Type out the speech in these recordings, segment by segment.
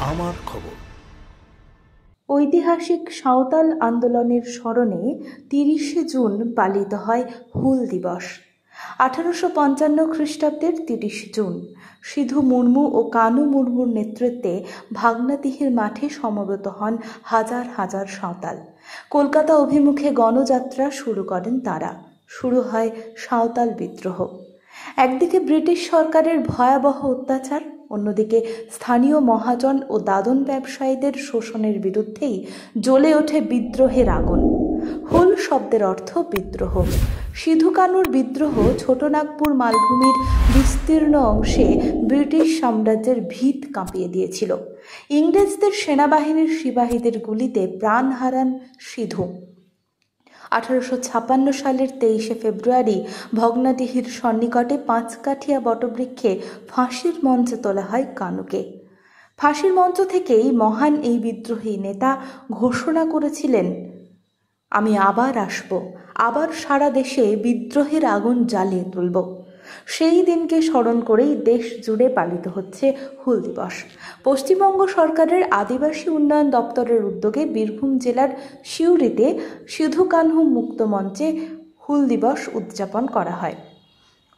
আমার খবর। ঐতিহাসিক সাঁওতাল আন্দোলনের স্মরণে ৩০শে জুন পালিত হয় হুল দিবস। ১৮৫৫ খ্রিস্টাব্দের ৩০ জুন সিধু মুর্মু ও কানু মুর্মুর নেতৃত্বে ভাগনাতিহির মাঠে সমবেত হন হাজার হাজার সাঁওতাল। কলকাতা অভিমুখে গণযাত্রা শুরু করেন তারা। শুরু হয় সাঁওতাল বিদ্রোহ। একদিকে ব্রিটিশ সরকারের ভয়াবহ অত্যাচার, অন্যদিকে স্থানীয় মহাজন ও দাদন ব্যবসায়ীদের শোষণের বিরুদ্ধেই জ্বলে ওঠে বিদ্রোহের আগুন। হুল শব্দের অর্থ বিদ্রোহ। সিধু কানুর বিদ্রোহ ছোটনাগপুর মালভূমির বিস্তীর্ণ অংশে ব্রিটিশ সাম্রাজ্যের ভিত কাঁপিয়ে দিয়েছিল। ইংরেজদের সেনাবাহিনীর সিপাহীদের গুলিতে প্রাণ হারান সিধু। ১৮৫৬ সালের ২৩শে ফেব্রুয়ারি ভগ্নাডিহির সন্নিকটে পাঁচকাঠিয়া বটবৃক্ষে ফাঁসির মঞ্চে তোলা হয় কানুকে। ফাঁসির মঞ্চ থেকেই মহান এই বিদ্রোহী নেতা ঘোষণা করেছিলেন, আমি আবার আসব, আবার সারা দেশে বিদ্রোহের আগুন জ্বালিয়ে তুলব। সেই দিনকে স্মরণ করেই দেশ জুড়ে পালিত হচ্ছে হুল দিবস। পশ্চিমবঙ্গ সরকারের আদিবাসী উন্নয়ন দপ্তরের উদ্যোগে বীরভূম জেলার সিউড়িতে সিধু কানহু মুক্ত মঞ্চে হুল দিবস উদযাপন করা হয়।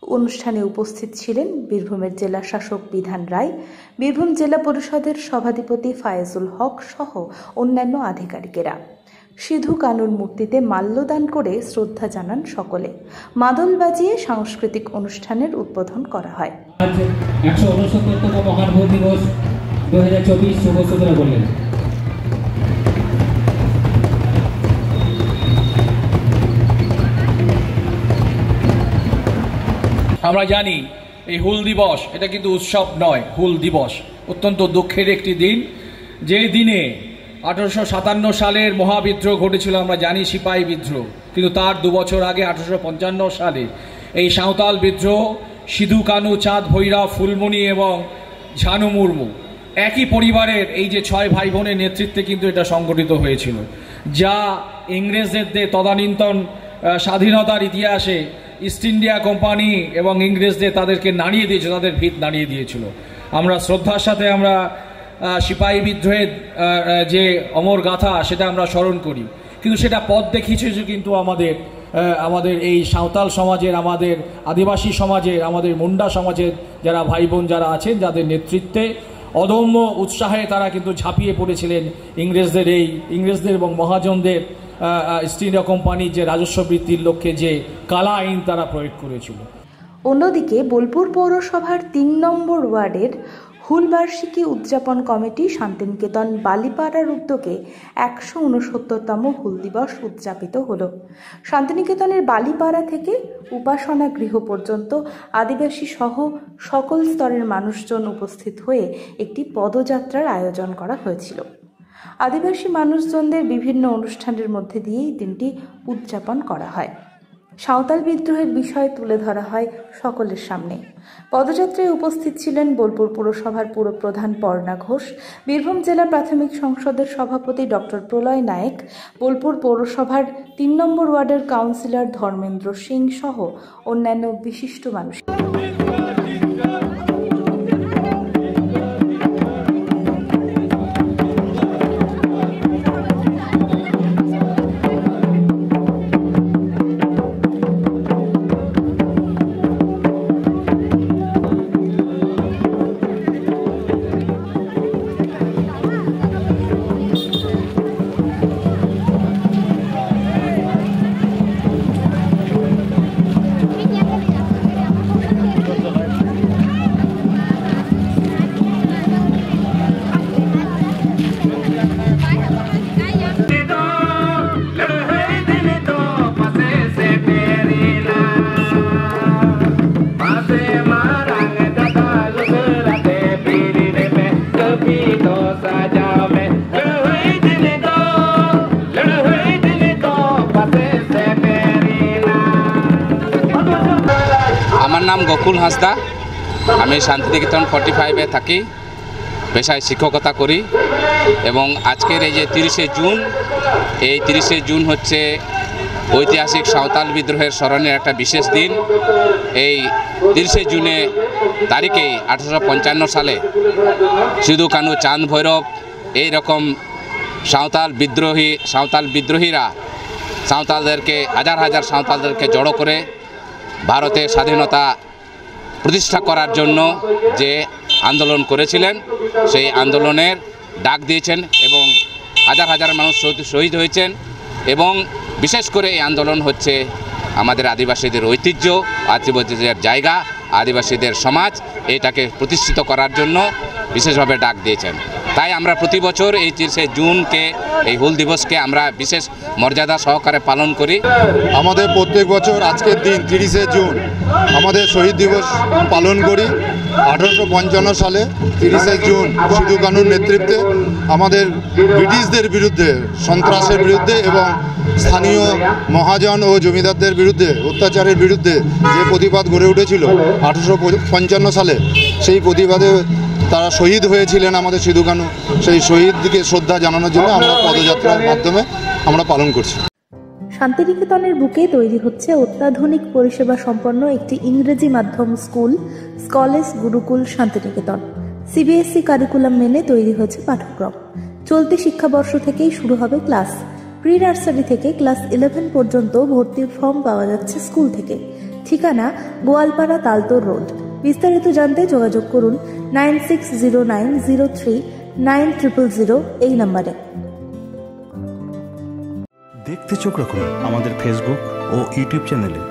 অনুষ্ঠানে উপস্থিত ছিলেন বীরভূমের জেলা শাসক বিধান রায়, বীরভূম জেলা পরিষদের সভাধিপতি ফায়েজুল হক সহ অন্যান্য আধিকারিকেরা। সিধু কানুর মূর্তিতে মাল্যদান করে শ্রদ্ধা জানান সকলে। মাদল বাজিয়ে সাংস্কৃতিক অনুষ্ঠানের উদ্বোধন করা হয়। ১৬৯তম মহান হুল দিবস ২০২৪ শুভ সূচনা করলেন। আমরা জানি এই হুল দিবস এটা কিন্তু উৎসব নয়, হুল দিবস অত্যন্ত দুঃখের একটি দিন। যে দিনে ১৮৫৭ সালের মহাবিদ্রোহ ঘটেছিল, আমরা জানি সিপাহী বিদ্রোহ, কিন্তু তার ২ বছর আগে ১৮৫৫ সালে এই সাঁওতাল বিদ্রোহ সিধু কানু, চাঁদ ভৈরব, ফুলমণি এবং ঝানু মুর্মু একই পরিবারের এই যে ৬ ভাই বোনের নেতৃত্বে কিন্তু এটা সংগঠিত হয়েছিল, যা ইংরেজদের তদানীন্তন স্বাধীনতার ইতিহাসে ইস্ট ইন্ডিয়া কোম্পানি এবং ইংরেজদের তাদেরকে নাড়িয়ে দিয়েছিল, তাদের ভিত নাড়িয়ে দিয়েছিল। আমরা শ্রদ্ধার সাথে আমরা সিপাহী বিদ্রোহের যে অমর গাথা সেটা আমরা স্মরণ করি, কিন্তু সেটা পথ দেখিয়েছে কিন্তু আমাদের এই সাঁওতাল সমাজের, আমাদের আদিবাসী সমাজের, আমাদের মুন্ডা সমাজের যারা ভাই বোন যারা আছেন, যাদের নেতৃত্বে অদম্য উৎসাহে তারা কিন্তু ঝাঁপিয়ে পড়েছিলেন ইংরেজদের এবং মহাজনদের ইস্ট ইন্ডিয়া কোম্পানির যে রাজস্ব বৃদ্ধির লক্ষ্যে যে কালা আইন তারা প্রয়োগ করেছিল। অন্যদিকে বোলপুর পৌরসভার ৩ নম্বর ওয়ার্ডের হুলবার্ষিকী উদযাপন কমিটি শান্তিনিকেতন বালিপাড়ার উদ্যোগে ১৬৯তম হুল দিবস উদযাপিত হল। শান্তিনিকেতনের বালিপাড়া থেকে উপাসনা গৃহ পর্যন্ত আদিবাসী সহ সকল স্তরের মানুষজন উপস্থিত হয়ে একটি পদযাত্রার আয়োজন করা হয়েছিল। আদিবাসী মানুষজনদের বিভিন্ন অনুষ্ঠানের মধ্যে দিয়েই দিনটি উদযাপন করা হয়। সাঁওতাল বিদ্রোহের বিষয় তুলে ধরা হয় সকলের সামনে। পদযাত্রায় উপস্থিত ছিলেন বোলপুর পৌরসভার পুরপ্রধান পর্ণা ঘোষ, বীরভূম জেলা প্রাথমিক সংসদের সভাপতি ডক্টর প্রলয় নায়েক, বোলপুর পৌরসভার ৩ নম্বর ওয়ার্ডের কাউন্সিলর ধর্মেন্দ্র সিং সহ অন্যান্য বিশিষ্ট মানুষ। আমার নাম গকুল হাঁসদা, আমি শান্তিনিকেতন 45-এ থাকি, পেশায় শিক্ষকতা করি। এবং আজকের এই যে 30শে জুন, এই 30শে জুন হচ্ছে ঐতিহাসিক সাঁওতাল বিদ্রোহের স্মরণের একটা বিশেষ দিন। এই 30শে জুনে তারিখেই 1855 সালে সিধু কানু, চাঁদ ভৈরব এই রকম সাঁওতাল বিদ্রোহীরা সাঁওতালদেরকে, হাজার হাজার সাঁওতালদেরকে জড়ো করে ভারতের স্বাধীনতা প্রতিষ্ঠা করার জন্য যে আন্দোলন করেছিলেন, সেই আন্দোলনের ডাক দিয়েছেন এবং হাজার হাজার মানুষ শহীদ হয়েছেন। এবং বিশেষ করে এই আন্দোলন হচ্ছে আমাদের আদিবাসীদের ঐতিহ্য, আদিবাসীদের জায়গা, আদিবাসীদের সমাজ, এটাকে প্রতিষ্ঠিত করার জন্য বিশেষভাবে ডাক দিয়েছেন। তাই আমরা প্রতি বছর এই 30শে জুনকে, এই হুল দিবসকে আমরা বিশেষ মর্যাদা সহকারে পালন করি। আমাদের প্রত্যেক বছর আজকের দিন 30শে জুন আমাদের শহীদ দিবস পালন করি। 1855 সালে 30শে জুন সিধু কানুর নেতৃত্বে আমাদের ব্রিটিশদের বিরুদ্ধে, সন্ত্রাসের বিরুদ্ধে এবং স্থানীয় মহাজন ও জমিদারদের বিরুদ্ধে অত্যাচারের বিরুদ্ধে যে প্রতিবাদ গড়ে উঠেছিল 1855 সালে, সেই প্রতিবাদে তারা শহীদ হয়েছিলেন আমাদের সিধু কানু। সেই শহীদকে শ্রদ্ধা জানানোর জন্য আমরা পদযাত্রার মাধ্যমে আমরা পালন করছি। শান্তিনিকেতনের বুকে তৈরি হচ্ছে অত্যাধুনিক পরিষেবা সম্পন্ন একটি ইংরেজি মাধ্যম স্কুল, স্কলেজ গুরুকুল শান্তিনিকেতন। সিবিএসই কারিকুলাম মেনে তৈরি হয়েছে পাঠ্যক্রম। চলতি শিক্ষাবর্ষ থেকেই শুরু হবে ক্লাস। প্রি নার্সারি থেকে ক্লাস 11 পর্যন্ত ভর্তির ফর্ম পাওয়া যাচ্ছে স্কুল থেকে। ঠিকানা গোয়ালপাড়া, তালতোর রোড। বিস্তারিত জানতে যোগাযোগ করুন 9609039000 এই নম্বরে। দেখতে চোখ রাখুন আমাদের ফেসবুক ও ইউটিউব চ্যানেলে।